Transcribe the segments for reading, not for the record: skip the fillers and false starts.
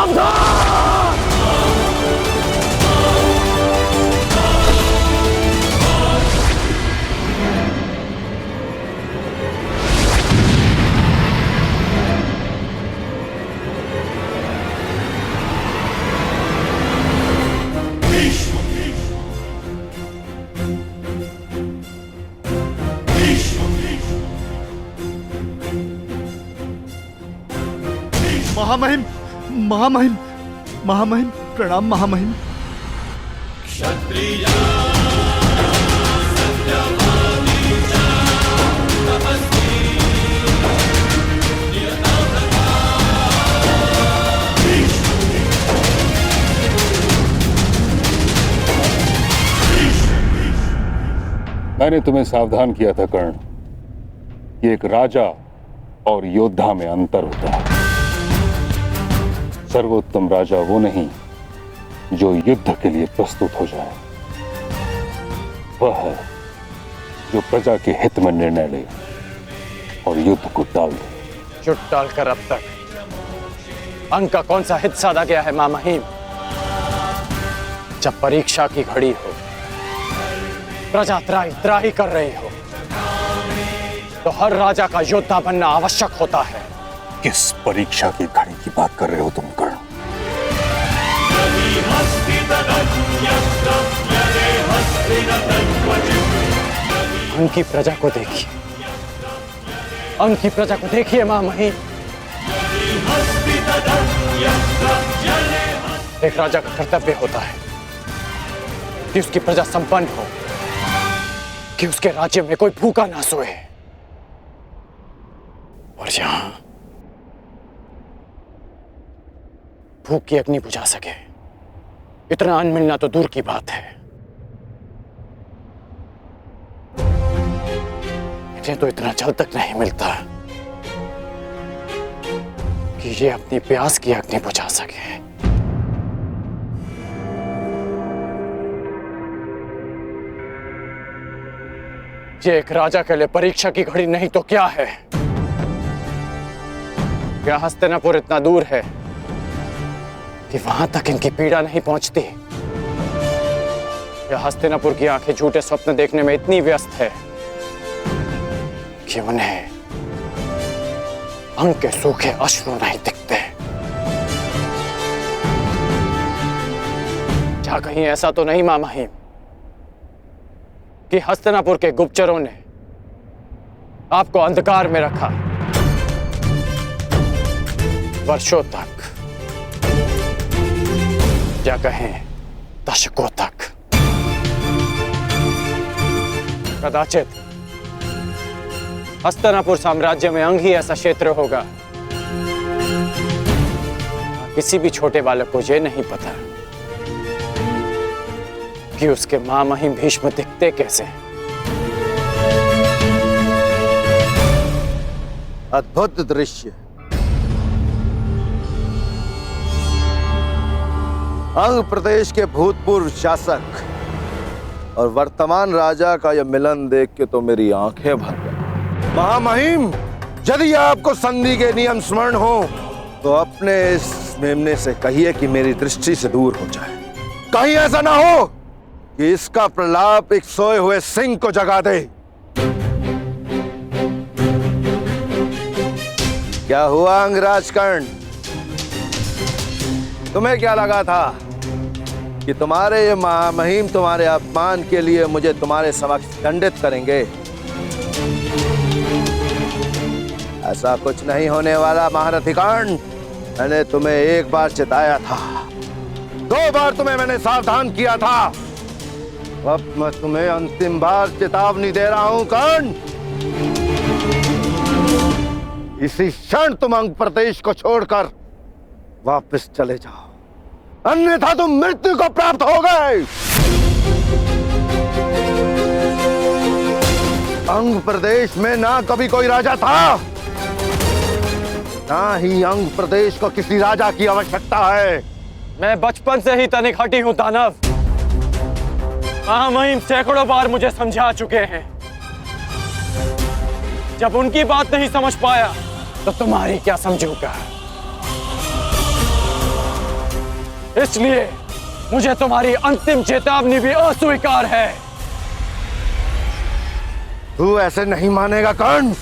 सावधान! महामहिम, महामहिम, महामहिम, प्रणाम महामहिम। क्षत्रिय मैंने तुम्हें सावधान किया था कर्ण कि एक राजा और योद्धा में अंतर होता है। सर्वोत्तम राजा वो नहीं जो युद्ध के लिए प्रस्तुत हो जाए, वह है जो प्रजा के हित में निर्णय ले और युद्ध को टाल दे। चुट टालकर अब तक अंग का कौन सा हित साधा गया है महामहिम? जब परीक्षा की घड़ी हो, प्रजा त्राही त्राही कर रही हो, तो हर राजा का योद्धा बनना आवश्यक होता है। किस परीक्षा की घड़ी की बात कर रहे हो तुम कर्ण? अंग की प्रजा को देखिए, अंग की प्रजा को देखिए महामहिम। एक राजा का कर्तव्य होता है कि उसकी प्रजा संपन्न हो, कि उसके राज्य में कोई भूखा ना सोए। और यहां भूख की अग्नि बुझा सके इतना अन्न मिलना तो दूर की बात है। इन्हें तो इतना जल तक नहीं मिलता कि ये अपनी प्यास की अग्नि बुझा सके। ये एक राजा के लिए परीक्षा की घड़ी नहीं तो क्या है? क्या हस्तिनापुर इतना दूर है कि वहां तक इनकी पीड़ा नहीं पहुंचती? या हस्तिनापुर की आंखें झूठे स्वप्न देखने में इतनी व्यस्त है कि उन्हें अंग के सूखे अश्रु नहीं दिखते? क्या कहीं ऐसा तो नहीं महामहिम कि हस्तिनापुर के गुप्तचरों ने आपको अंधकार में रखा वर्षों तक, या कहें दशकों तक? कदाचित हस्तिनापुर साम्राज्य में अंग ही ऐसा क्षेत्र होगा। किसी भी छोटे बालक को यह नहीं पता कि उसके महामहिम भीष्म दिखते कैसे। अद्भुत दृश्य। अंग प्रदेश के भूतपूर्व शासक और वर्तमान राजा का यह मिलन देख के तो मेरी आंखें भर गई। महामहिम, यदि आपको संधि के नियम स्मरण हो तो अपने इस मेमने से कहिए कि मेरी दृष्टि से दूर हो जाए। कहीं ऐसा ना हो कि इसका प्रलाप एक सोए हुए सिंह को जगा दे। क्या हुआ अंगराज कर्ण? तुम्हें क्या लगा था कि तुम्हारे ये महामहिम तुम्हारे अपमान के लिए मुझे तुम्हारे समक्ष दंडित करेंगे? ऐसा कुछ नहीं होने वाला महारथी कर्ण। मैंने तुम्हें एक बार चिताया था, 2 बार तुम्हें मैंने सावधान किया था, अब मैं तुम्हें अंतिम बार चेतावनी दे रहा हूं कर्ण। इसी क्षण तुम अंग प्रदेश को छोड़कर वापस चले जाओ, अन्यथा तुम मृत्यु को प्राप्त हो गए। अंग प्रदेश में ना कभी कोई राजा था, ना ही अंग प्रदेश को किसी राजा की आवश्यकता है। मैं बचपन से ही तनिक हटी हूं दानव। महामहिम सैकड़ों बार मुझे समझा चुके हैं। जब उनकी बात नहीं समझ पाया तो तुम्हारी क्या समझूंगा? इसलिए मुझे तुम्हारी अंतिम चेतावनी भी अस्वीकार है। तू ऐसे नहीं मानेगा कर्ण।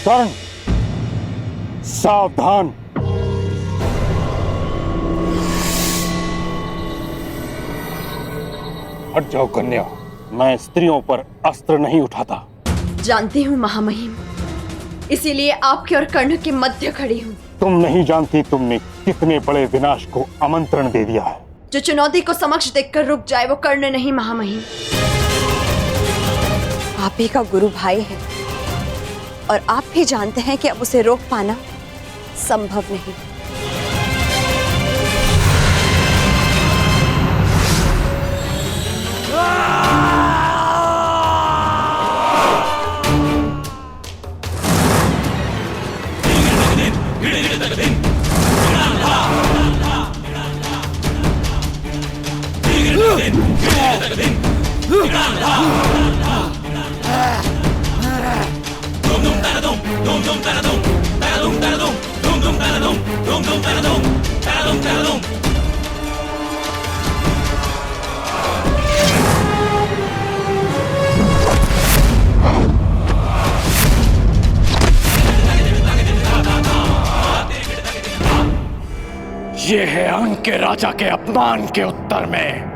कर्ण, सावधान। हट जाओ कन्या, मैं स्त्रियों पर अस्त्र नहीं उठाता। जानती हूँ महामहिम, इसीलिए आपके और कर्ण के मध्य खड़ी हूँ। तुम नहीं जानती तुमने कितने बड़े विनाश को आमंत्रण दे दिया है। जो चुनौती को समक्ष देखकर रुक जाए वो कर्ण नहीं महामहिम। आप ही का गुरु भाई है और आप भी जानते हैं कि अब उसे रोक पाना संभव नहीं। ये है अंग के राजा के अपमान के उत्तर में।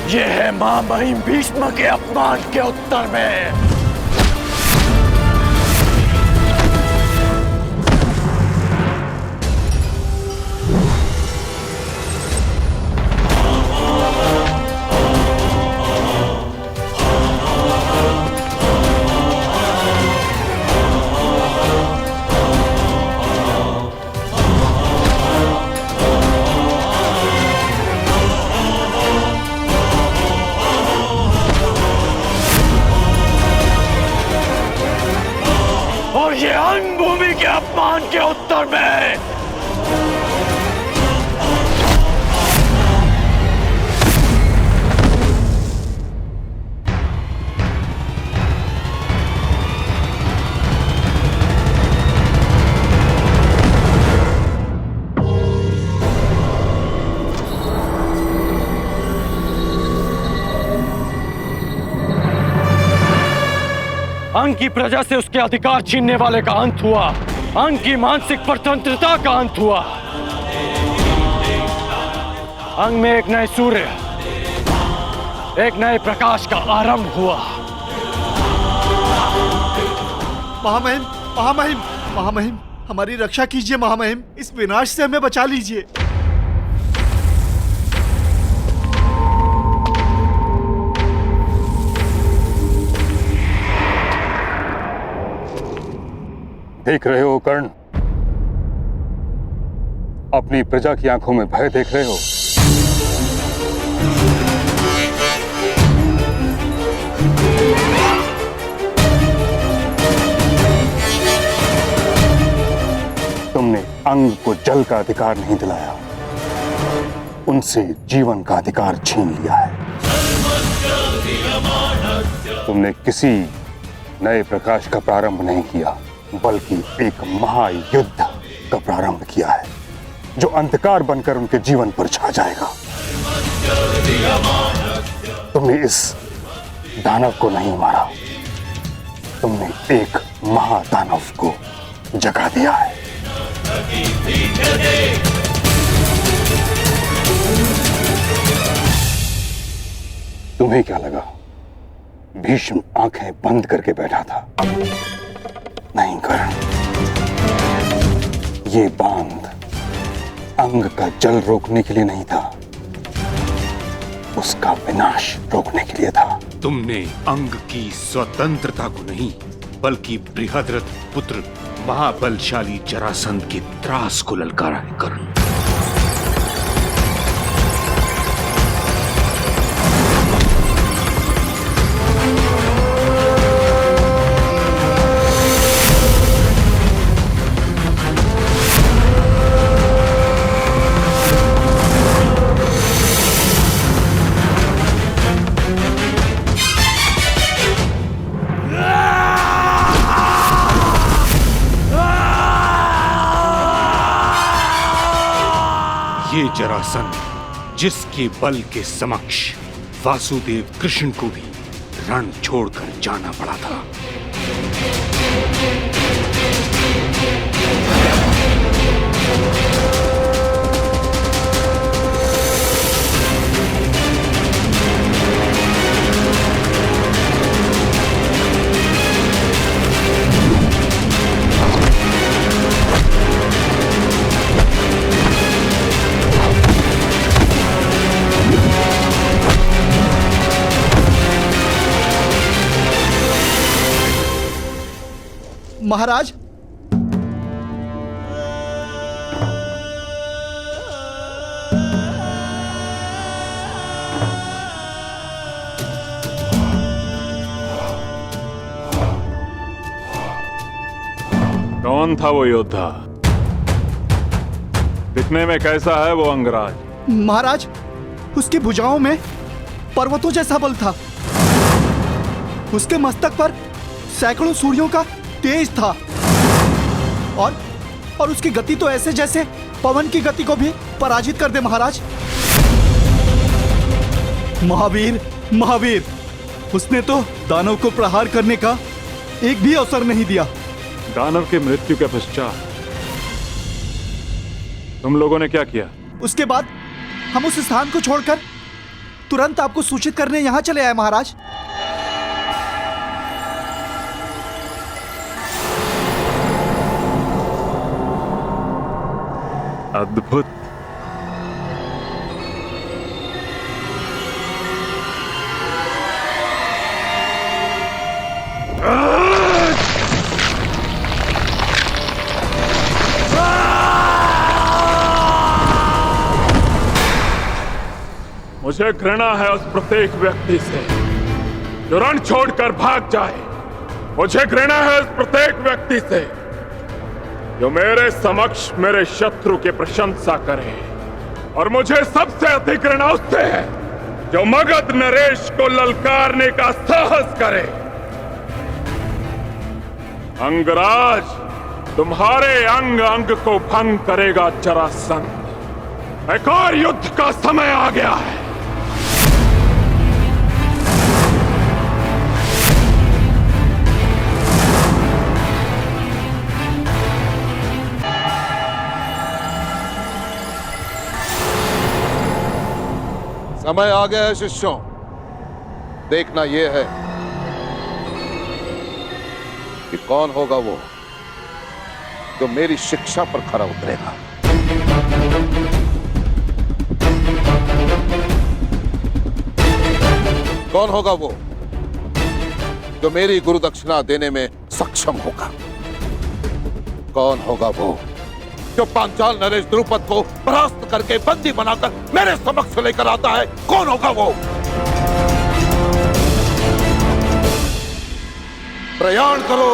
ये है महामहिम भीष्म के अपमान के उत्तर में। और ये अंग भूमि के अपमान के उत्तर में। अंग की प्रजा से उसके अधिकार छीनने वाले का अंत हुआ। अंग की मानसिक स्वतंत्रता का अंत हुआ। अंग में एक नए सूर्य, एक नए प्रकाश का आरंभ हुआ। महामहिम, महामहिम, महामहिम, हमारी रक्षा कीजिए महामहिम, इस विनाश से हमें बचा लीजिए। देख रहे हो कर्ण, अपनी प्रजा की आंखों में भय देख रहे हो। तुमने अंग को जल का अधिकार नहीं दिलाया, उनसे जीवन का अधिकार छीन लिया है। तुमने किसी नए प्रकाश का प्रारंभ नहीं किया, बल्कि एक महायुद्ध का प्रारंभ किया है जो अंधकार बनकर उनके जीवन पर छा जाएगा। तुमने इस दानव को नहीं मारा, तुमने एक महादानव को जगा दिया है। तुम्हें क्या लगा भीष्म आंखें बंद करके बैठा था? नहीं कर्ण, ये बांध अंग का जल रोकने के लिए नहीं था, उसका विनाश रोकने के लिए था। तुमने अंग की स्वतंत्रता को नहीं, बल्कि बृहद्रथ पुत्र महाबलशाली जरासंध के त्रास को ललकारा है कर्ण। ये जरासंध, जिसके बल के समक्ष वासुदेव कृष्ण को भी रण छोड़कर जाना पड़ा था। महाराज, कौन था वो योद्धा? दिखने में कैसा है वो अंगराज? महाराज, उसकी भुजाओं में पर्वतों जैसा बल था। उसके मस्तक पर सैकड़ों सूर्यों का तेज था और उसकी गति तो ऐसे जैसे पवन की गति को भी पराजित कर दे। महाराज, महावीर, महावीर, उसने तो दानव को प्रहार करने का एक भी अवसर नहीं दिया। दानव की मृत्यु के पश्चात तुम लोगों ने क्या किया? उसके बाद हम उस स्थान को छोड़कर तुरंत आपको सूचित करने यहां चले आए। महाराज, अद्भुत। मुझे घृणा है उस प्रत्येक व्यक्ति से जो रण छोड़कर भाग जाए। मुझे घृणा है उस प्रत्येक व्यक्ति से जो मेरे समक्ष मेरे शत्रु की प्रशंसा करे, और मुझे सबसे अधिक घृणा उससे है जो मगध नरेश को ललकारने का साहस करे। अंगराज, तुम्हारे अंग अंग को भंग करेगा जरासंध। एक और युद्ध का समय आ गया है। समय आ गया है शिष्यों। देखना यह है कि कौन होगा वो जो मेरी शिक्षा पर खरा उतरेगा। कौन होगा वो जो मेरी गुरु दक्षिणा देने में सक्षम होगा। कौन होगा वो जो पांचाल नरेश द्रुपद को परास्त करके बंदी बनाकर मेरे समक्ष लेकर आता है। कौन होगा वो? प्रयाण करो।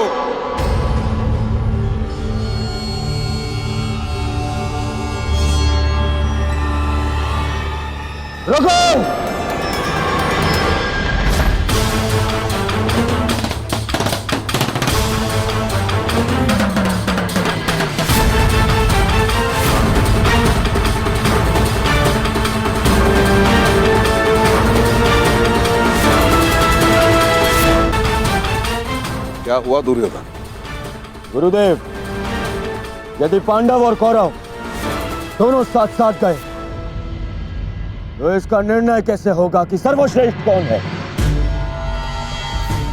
रुको! क्या हुआ दुर्योधन? गुरुदेव, यदि पांडव और कौरव दोनों साथ साथ गए तो इसका निर्णय कैसे होगा कि सर्वश्रेष्ठ कौन है?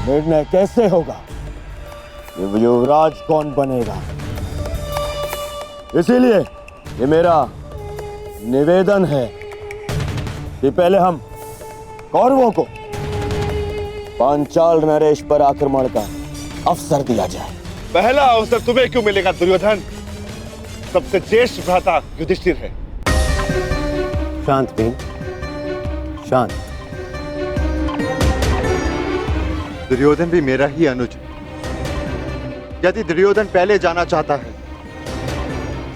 निर्णय कैसे होगा कि युवराज कौन बनेगा? इसीलिए ये मेरा निवेदन है कि पहले हम कौरवों को पांचाल नरेश पर आक्रमण का अवसर दिया जाए। पहला अवसर तुम्हें क्यों मिलेगा दुर्योधन? सबसे ज्येष्ठ भ्राता युधिष्ठिर है। शांत भीम, शांत। दुर्योधन भी मेरा ही अनुज है। यदि दुर्योधन पहले जाना चाहता है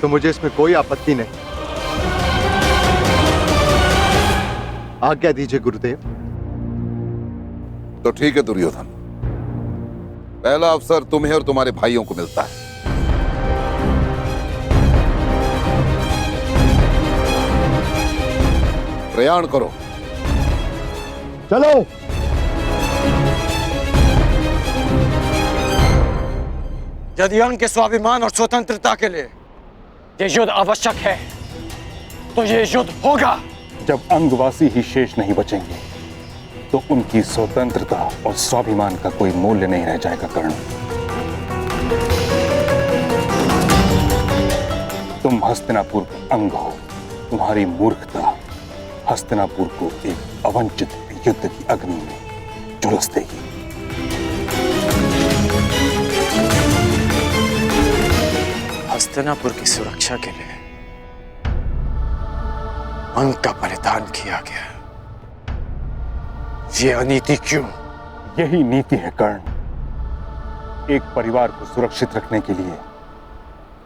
तो मुझे इसमें कोई आपत्ति नहीं। आज्ञा दीजिए गुरुदेव। तो ठीक है दुर्योधन, पहला अवसर तुम्हें और तुम्हारे भाइयों को मिलता है। प्रयाण करो। चलो। यदि अंग के स्वाभिमान और स्वतंत्रता के लिए ये युद्ध आवश्यक है तो ये युद्ध होगा। जब अंगवासी ही शेष नहीं बचेंगे तो उनकी स्वतंत्रता और स्वाभिमान का कोई मूल्य नहीं रह जाएगा कर्ण। तुम हस्तिनापुर के अंग हो। तुम्हारी मूर्खता हस्तिनापुर को एक अवंचित युद्ध की अग्नि में झुलस देगी। हस्तिनापुर की सुरक्षा के लिए अंग का बलिदान किया गया। ये अनीति क्यों? यही नीति है कर्ण। एक परिवार को सुरक्षित रखने के लिए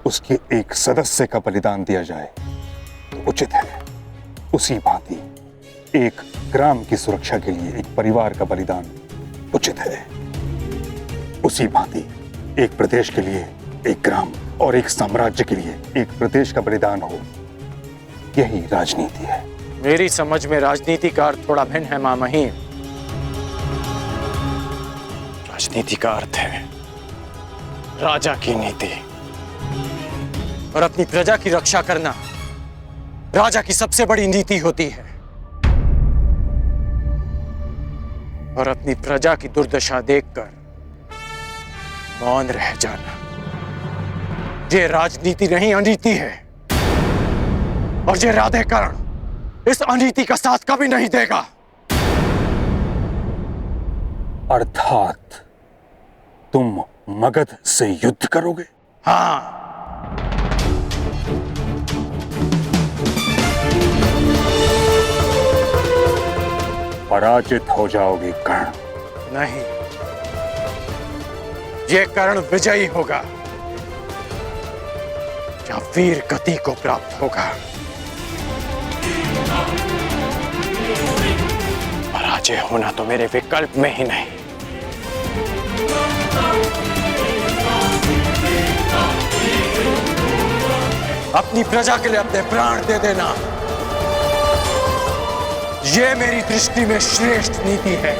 उसके एक सदस्य का बलिदान दिया जाए तो उचित है। उसी भांति एक ग्राम की सुरक्षा के लिए एक परिवार का बलिदान उचित है। उसी भांति एक प्रदेश के लिए एक ग्राम और एक साम्राज्य के लिए एक प्रदेश का बलिदान हो, यही राजनीति है। मेरी समझ में राजनीति का अर्थ थोड़ा भिन्न है मां महीम। राजनीति का अर्थ है राजा की नीति और अपनी प्रजा की रक्षा करना राजा की सबसे बड़ी नीति होती है। और अपनी प्रजा की दुर्दशा देखकर मौन रह जाना ये राजनीति नहीं अनीति है। और ये राधे कर्ण इस अनीति का साथ कभी नहीं देगा। अर्थात तुम मगध से युद्ध करोगे? हाँ। पराजित हो जाओगे कर्ण। नहीं, ये कर्ण विजयी होगा या वीर गति को प्राप्त होगा। पराजय होना तो मेरे विकल्प में ही नहीं। अपनी प्रजा के लिए अपने प्राण दे देना ये मेरी दृष्टि में श्रेष्ठ नीति है।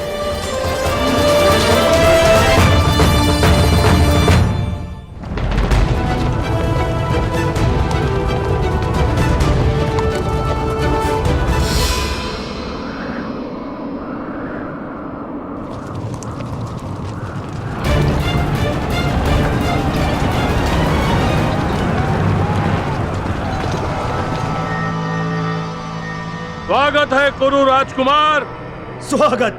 स्वागत है कुरु राजकुमार। स्वागत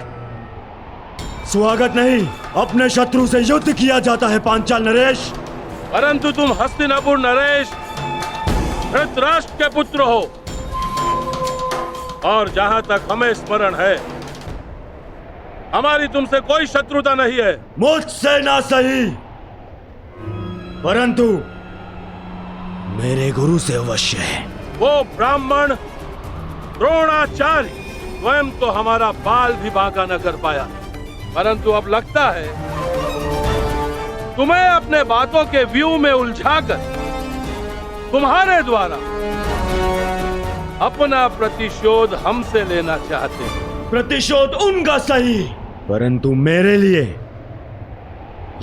स्वागत नहीं, अपने शत्रु से युद्ध किया जाता है पांचाल नरेश। परंतु तुम हस्तिनापुर नरेश धृतराष्ट्र के पुत्र हो और जहां तक हमें स्मरण है हमारी तुमसे कोई शत्रुता नहीं है। मुझसे ना सही, परंतु मेरे गुरु से अवश्य है। वो ब्राह्मण द्रोणाचार्य स्वयं तो हमारा बाल भी बांका न कर पाया, परंतु अब लगता है तुम्हें अपने बातों के व्यू में उलझाकर तुम्हारे द्वारा अपना प्रतिशोध हमसे लेना चाहते हैं। प्रतिशोध उनका सही, परंतु मेरे लिए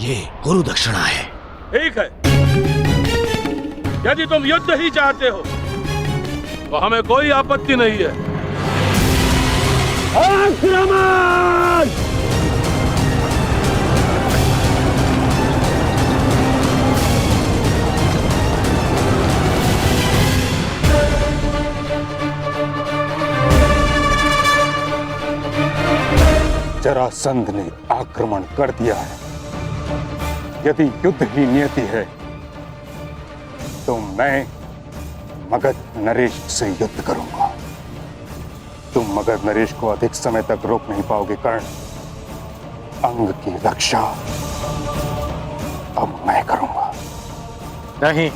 ये गुरु दक्षिणा है। ठीक है, यदि तुम युद्ध ही चाहते हो तो हमें कोई आपत्ति नहीं है। आक्रमण! जरासंध ने आक्रमण कर दिया है। यदि युद्ध ही नियति है तो मैं मगध नरेश से युद्ध करूंगा। तुम मगध नरेश को अधिक समय तक रोक नहीं पाओगे कर्ण। अंग की रक्षा अब मैं करूंगा। नहीं,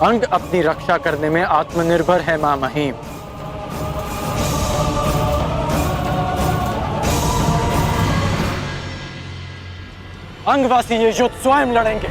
अंग अपनी रक्षा करने में आत्मनिर्भर है मां महीम। अंगवासी ये युद्ध स्वयं लड़ेंगे।